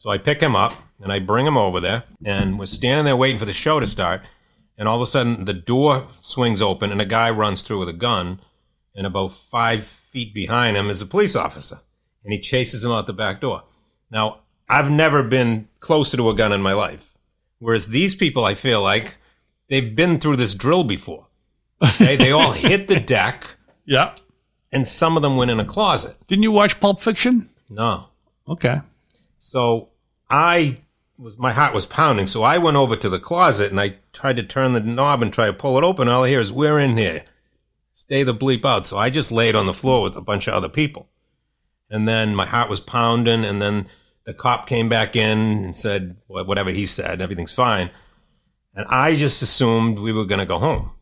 So I pick him up, and I bring him over there, and we're standing there waiting for the show to start, and all of a sudden the door swings open, and a guy runs through with a gun, and about 5 feet behind him is a police officer, and he chases him out the back door. Now, I've never been closer to a gun in my life, whereas these people, I feel like, they've been through this drill before. Okay? They all hit the deck. Yeah. And some of them went in a closet. Didn't you watch Pulp Fiction? No. Okay. So my heart was pounding. So I went over to the closet and I tried to turn the knob and try to pull it open. All I hear is, "We're in here. Stay the bleep out." So I just laid on the floor with a bunch of other people. And then my heart was pounding. And then the cop came back in and said, whatever he said, everything's fine. And I just assumed we were going to go home.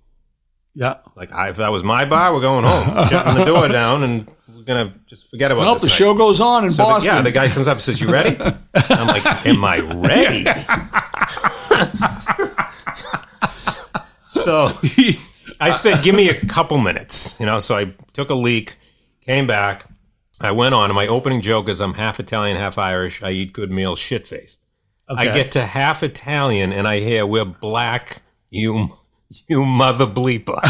Yeah. Like, if that was my bar, we're going home. Shutting the door down, and we're going to just forget about this. The show goes on in Boston. The guy comes up and says, "You ready?" I'm like, "Am I ready?" So I said, "Give me a couple minutes." So I took a leak, came back. I went on, and my opening joke is, "I'm half Italian, half Irish. I eat good meals, shit-faced." Okay. I get to half Italian, and I hear, "We're black, you mother bleeper."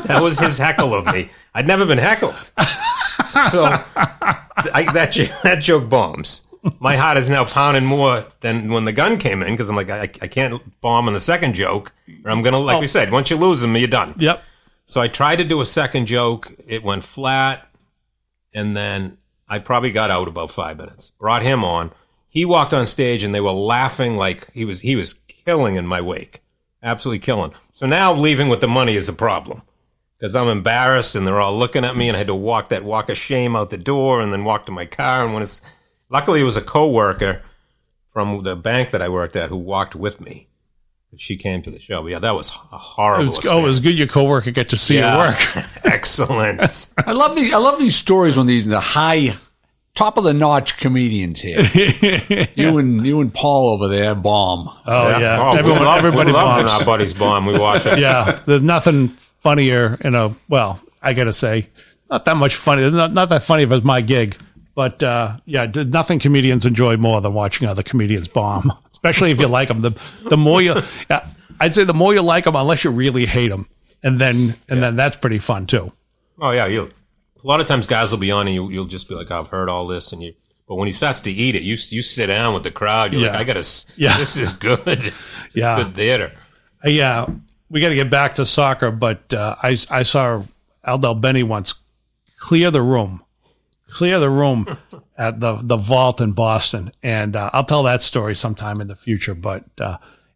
That was his heckle of me. I'd never been heckled. So that joke bombs. My heart is now pounding more than when the gun came in, because I'm like, I can't bomb on the second joke, or I'm going to, like we said, once you lose them, you're done. Yep. So I tried to do a second joke. It went flat, and then I probably got out about 5 minutes. Brought him on. He walked on stage, and they were laughing like he was killing in my wake. Absolutely killing. So now leaving with the money is a problem, because I'm embarrassed and they're all looking at me, and I had to walk that walk of shame out the door and then walk to my car. And luckily it was a coworker from the bank that I worked at who walked with me. She came to the show. But yeah, that was a horrible experience. It was good your coworker get to see your work. Excellent. I love these stories when the high top of the notch comedians here. you and Paul over there bomb. Oh yeah. Oh, everybody bombs. Our buddies bomb. We watch it. Yeah. There's nothing funnier I gotta say, not that much funny. Not that funny if it's my gig. But nothing comedians enjoy more than watching other comedians bomb. Especially if you like them. The more I'd say the more you like them, unless you really hate them. And then that's pretty fun too. Oh yeah, a lot of times guys will be on and you'll just be like, "I've heard all this," but when he starts to eat it, you sit down with the crowd. You're like, this is good. This is good theater. We got to get back to soccer, but I saw Aldel Benny once clear the room at the Vault in Boston, and I'll tell that story sometime in the future. But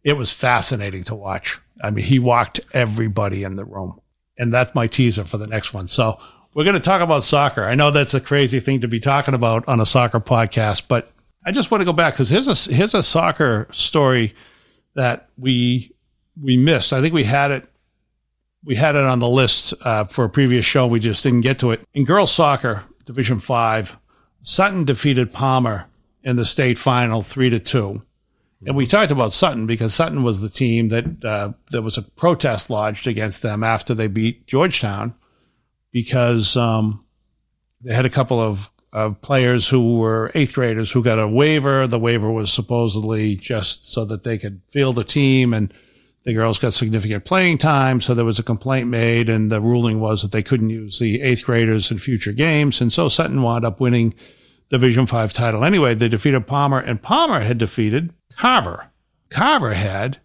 it was fascinating to watch. I mean, he walked everybody in the room, and that's my teaser for the next one. So. We're going to talk about soccer. I know that's a crazy thing to be talking about on a soccer podcast, but I just want to go back because here's a soccer story that we missed. I think we had it on the list for a previous show. We just didn't get to it. In girls soccer, Division 5, Sutton defeated Palmer in the state final 3-2. And we talked about Sutton because Sutton was the team that there was a protest lodged against them after they beat Georgetown. Because they had a couple of players who were eighth graders who got a waiver. The waiver was supposedly just so that they could field a team, and the girls got significant playing time. So there was a complaint made, and the ruling was that they couldn't use the eighth graders in future games. And so Sutton wound up winning the Division 5 title. Anyway, they defeated Palmer, and Palmer had defeated Carver. Carver had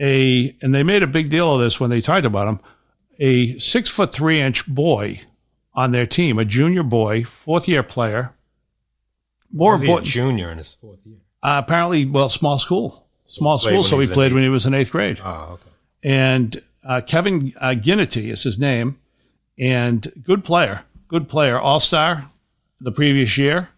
and they made a big deal of this when they talked about him, a 6'3" boy on their team, a junior boy, fourth-year player. More important, a junior in his fourth year. Apparently, small school. So he played when he was in eighth grade. Oh, okay. And Kevin Ginnity is his name, and good player, all-star the previous year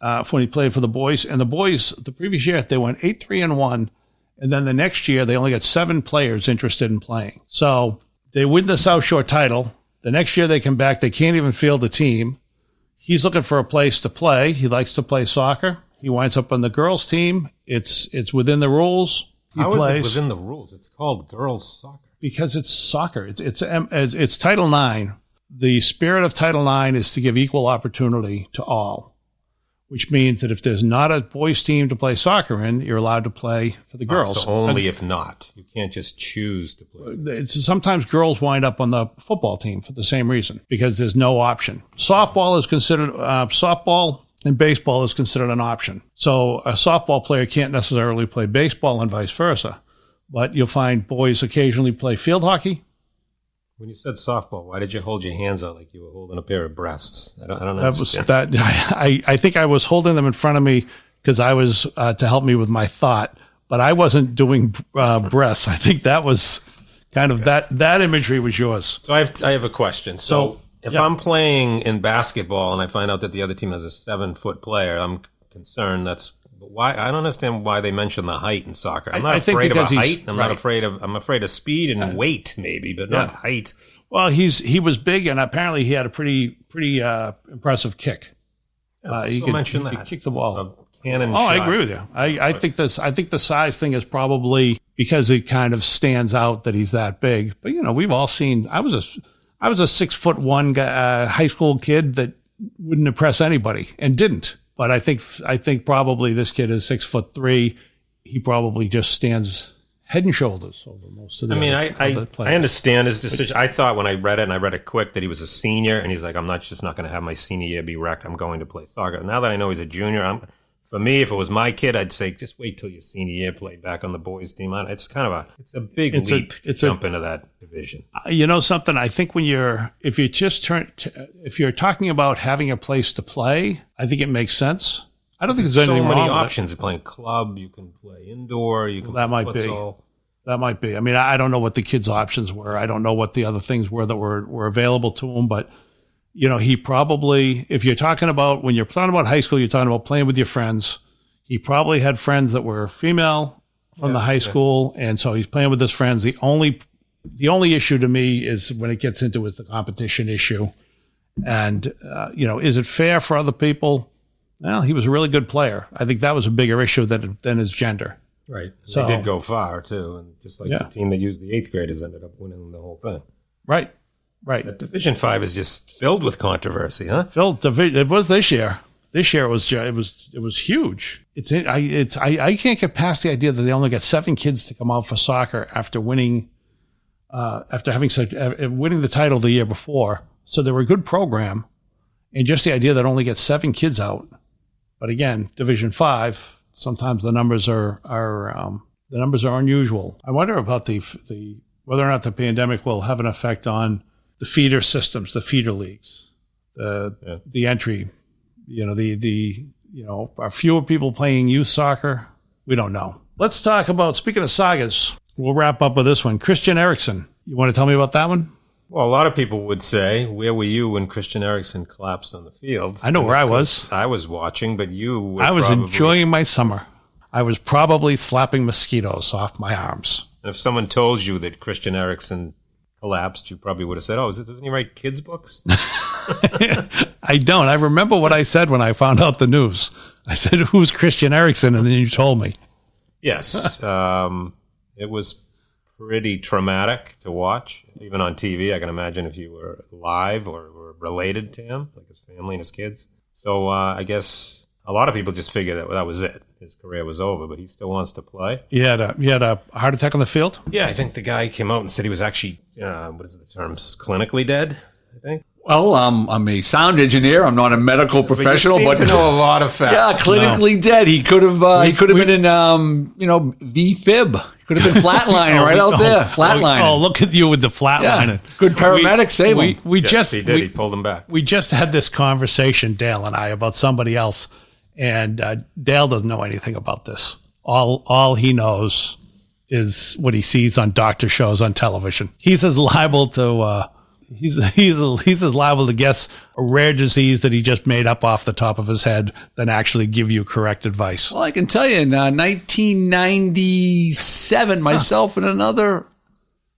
when he played for the boys. And the boys, the previous year, they went 8-3-1, and then the next year they only got 7 players interested in playing. So they win the South Shore title. The next year they come back. They can't even field a team. He's looking for a place to play. He likes to play soccer. He winds up on the girls' team. It's within the rules. How is it within the rules? It's called girls' soccer. Because it's soccer. It's Title IX. The spirit of Title IX is to give equal opportunity to all. which means that if there's not a boys' team to play soccer in, you're allowed to play for the girls. So only if not. You can't just choose to play. Sometimes girls wind up on the football team for the same reason, because there's no option. Softball is considered, softball and baseball is considered an option. So a softball player can't necessarily play baseball and vice versa. But you'll find boys occasionally play field hockey. When you said softball, why did you hold your hands out like you were holding a pair of breasts? I don't know. I think I was holding them in front of me because I was to help me with my thought, but I wasn't doing breasts. I think that was kind of that imagery was yours. So I have a question. So if I'm playing in basketball and I find out that the other team has a 7-foot player, I'm concerned. But why? I don't understand why they mention the height in soccer. I'm not afraid of a height. I'm afraid of speed and weight, maybe, but not height. Well, he was big, and apparently he had a pretty impressive kick. He could mention that. He kicked the ball. A cannon shot. I agree with you. I think the size thing is probably because it kind of stands out that he's that big. But we've all seen. I was a 6'1" guy, high school kid that wouldn't impress anybody and didn't. But I think probably this kid is 6'3". He probably just stands head and shoulders over most of the. I understand his decision. I thought when I read it, and I read it quick, that he was a senior, and he's like, I'm not going to have my senior year be wrecked. I'm going to play soccer. Now that I know he's a junior, for me, if it was my kid, I'd say just wait till your senior year, play back on the boys' team. It's a big leap to jump into that division. Something. I think if you're talking about having a place to play, I think it makes sense. I don't think there's anything wrong with it. So many options. You're playing club, you can play indoor, you can play futsal. That might be. I mean, I don't know what the kids' options were. I don't know what the other things were that were available to him, but he probably, if you're talking about, when you're talking about high school, you're talking about playing with your friends. He probably had friends that were female from the high school, and so he's playing with his friends. The only issue to me is when it gets into the competition issue. And, is it fair for other people? Well, he was a really good player. I think that was a bigger issue than his gender. Right. So they did go far, too. And just like the team that used the 8th graders ended up winning the whole thing. Right. That Division 5 is just filled with controversy, huh? It was this year. This year it was huge. I can't get past the idea that they only got 7 kids to come out for soccer after winning the title the year before. So they were a good program, and just the idea that only get 7 kids out. But again, Division 5, sometimes the numbers are unusual. I wonder about the whether or not the pandemic will have an effect on the feeder systems, the feeder leagues, the entry. Are fewer people playing youth soccer? We don't know. Let's talk about, speaking of sagas, we'll wrap up with this one. Christian Eriksen. You want to tell me about that one? Well, a lot of people would say, where were you when Christian Eriksen collapsed on the field? I know where I was. I was watching, but you were enjoying my summer. I was probably slapping mosquitoes off my arms. If someone told you that Christian Eriksen collapsed, you probably would have said, doesn't he write kids' books? I don't. I remember what I said when I found out the news. I said, who's Christian Eriksen? And then you told me. Yes. It was pretty traumatic to watch, even on TV. I can imagine if you were live or were related to him, like his family and his kids. So I guess a lot of people just figured that was it. His career was over, but he still wants to play. He had a heart attack on the field? Yeah, I think the guy came out and said he was actually, what is the term, clinically dead, I think. Well, I'm a sound engineer. I'm not a medical professional, but you know a lot of facts. Yeah, clinically dead. He could have been in V-fib. Could have been flatlining right out there. Flatlining. Oh, look at you with the flatlining. Yeah. Good paramedics save him. He did. He pulled him back. We just had this conversation, Dale and I, about somebody else, and Dale doesn't know anything about this. All he knows is what he sees on doctor shows on television. He's as liable to. He's as liable to guess a rare disease that he just made up off the top of his head than actually give you correct advice. Well, I can tell you, in 1997, myself and another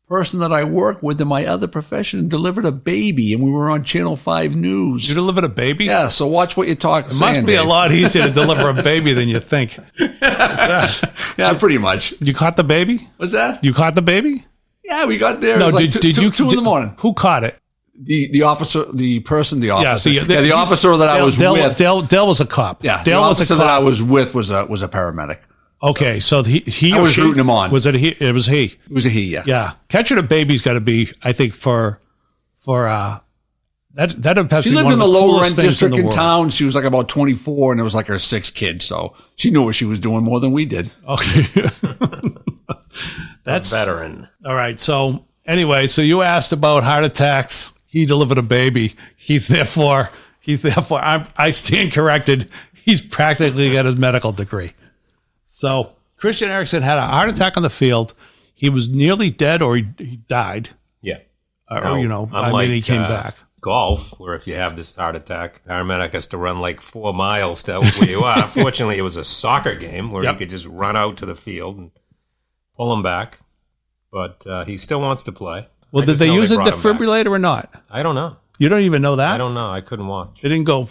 person that I work with in my other profession delivered a baby, and we were on Channel 5 News. You delivered a baby? Yeah, so watch what you're talking. It must be a lot easier to deliver a baby than you think. Yeah, pretty much. You caught the baby? What's that? You caught the baby? Yeah, we got there. No, it was like 2 in the morning. Who caught it? The officer, the officer that I was Dale, with. Dale was a cop. Yeah, Dale the was officer a cop. that I was with was a paramedic. Okay, so he I or was she, rooting him on. Was it he? It was he. It was a he. Yeah. Yeah, catching a baby's got to be, I think, for that has She to be lived one in of the lower coolest end things district the in world. town. She was like about 24, and it was like her 6th kid, so she knew what she was doing more than we did. Okay, That's a veteran. All right. So anyway, so you asked about heart attacks. He delivered a baby. He's therefore. I stand corrected. He's practically got his medical degree. So Christian Eriksen had a heart attack on the field. He was nearly dead, or he died. Yeah. He came back. Golf, where if you have this heart attack, paramedic has to run like 4 miles to where you are. Fortunately, it was a soccer game where he could just run out to the field and pull him back. But he still wants to play. Well, did they use a defibrillator or not? I don't know. You don't even know that? I don't know. I couldn't watch. They didn't go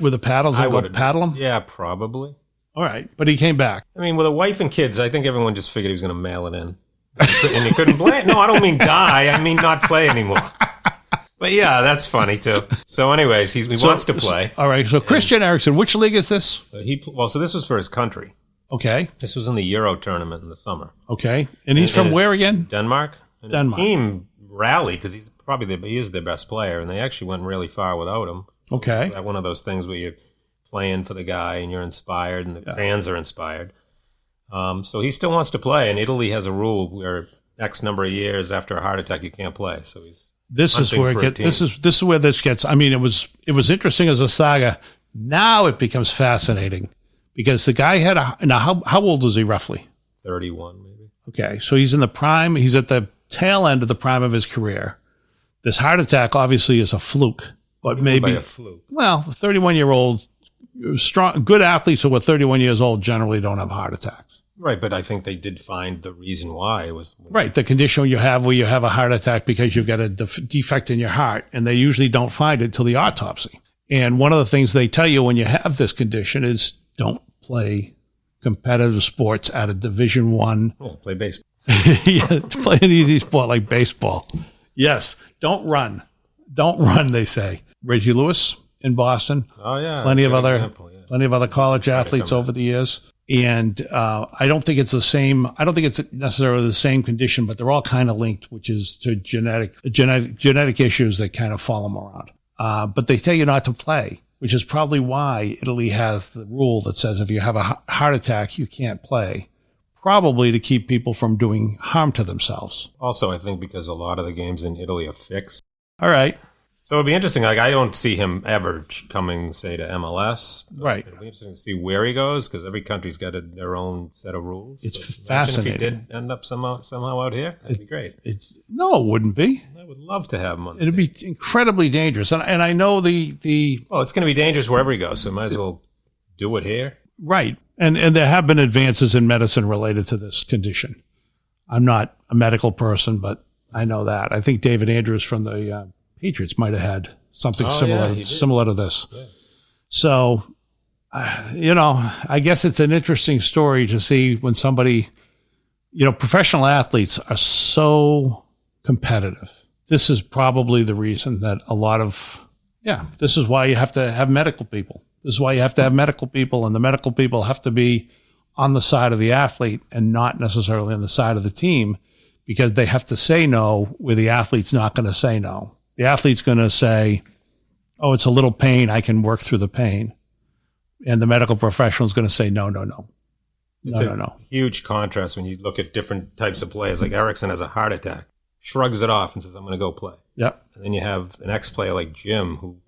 with the paddles and go paddle him? Yeah, probably. All right. But he came back. I mean, with a wife and kids, I think everyone just figured he was going to mail it in. And you couldn't play. No, I don't mean die. I mean not play anymore. But yeah, that's funny too. So anyways, he wants to play. All right. So Christian Eriksen, which league is this? So this was for his country. Okay. This was in the Euro tournament in the summer. Okay. And he's from where again? Denmark. And Denmark. His team rallied because he's he is their best player, and they actually went really far without him. Okay. It's one of those things where you're playing for the guy and you're inspired, and the fans are inspired. So he still wants to play, and Italy has a rule where X number of years after a heart attack you can't play. So he's this is where this is where this gets. I mean, it was interesting as a saga. Now it becomes fascinating because the guy had how old is he roughly? 31 maybe. Okay, so he's in the prime. He's at the tail end of the prime of his career. This heart attack obviously is a fluke, but maybe a fluke. Well, 31-year-old strong, good athletes who are 31 years old generally don't have heart attacks. Right, but I think they did find the reason why. It was right, the condition you have where you have a heart attack because you've got a defect in your heart, and they usually don't find it till the autopsy. And one of the things they tell you when you have this condition is don't play competitive sports at a Division I. Yeah, play baseball. Yeah, play an easy sport like baseball. Yes, don't run. Don't run, they say. Reggie Lewis in Boston. Oh, yeah. Plenty of other college athletes over the years. And I don't think it's the same. I don't think it's necessarily the same condition, but they're all kind of linked, which is to genetic issues that kind of follow them around. But they tell you not to play, which is probably why Italy has the rule that says if you have a heart attack, you can't play, probably to keep people from doing harm to themselves. Also, I think because a lot of the games in Italy are fixed. All right. So it'd be interesting. Like, I don't see him ever coming, say, to MLS. Right. It'll be interesting to see where he goes because every country's got their own set of rules. It's so fascinating. If he did end up somehow out here, that'd be great. No, it wouldn't be. I would love to have him on. It'd be incredibly dangerous. And I know the Well, it's going to be dangerous wherever he goes, so might as well do it here. Right. And there have been advances in medicine related to this condition. I'm not a medical person, but I know that. I think David Andrews from the Patriots might have had something similar to this. Yeah. So, I guess it's an interesting story to see when somebody, professional athletes are so competitive. This is probably the reason that this is why you have to have medical people. This is why you have to have medical people, and the medical people have to be on the side of the athlete and not necessarily on the side of the team, because they have to say no where the athlete's not going to say no. The athlete's going to say, oh, it's a little pain, I can work through the pain. And the medical professional is going to say, no. It's a huge contrast when you look at different types of players. Like Eriksen has a heart attack, shrugs it off and says, I'm going to go play. Yep. And then you have an ex-player like Jim who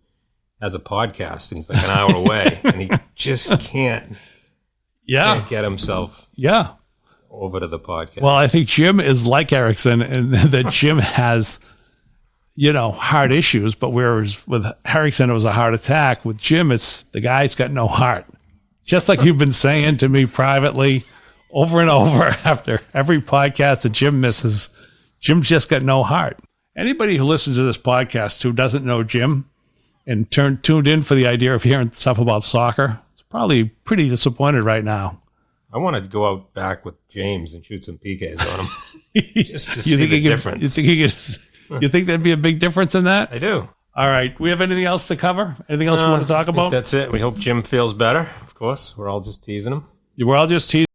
has a podcast and he's like an hour away and he just can't get himself over to the podcast. Well, I think Jim is like Eriksen, and that Jim has, heart issues, but whereas with Eriksen it was a heart attack, with Jim it's the guy's got no heart. Just like you've been saying to me privately over and over after every podcast that Jim misses, Jim's just got no heart. Anybody who listens to this podcast who doesn't know Jim and tuned in for the idea of hearing stuff about soccer, it's probably pretty disappointed right now. I wanted to go out back with James and shoot some PKs on him just to see the difference. You think You think there'd be a big difference in that? I do. All right. We have anything else to cover? Anything else you want to talk about? That's it. We hope Jim feels better. Of course, we're all just teasing him. We're all just teasing.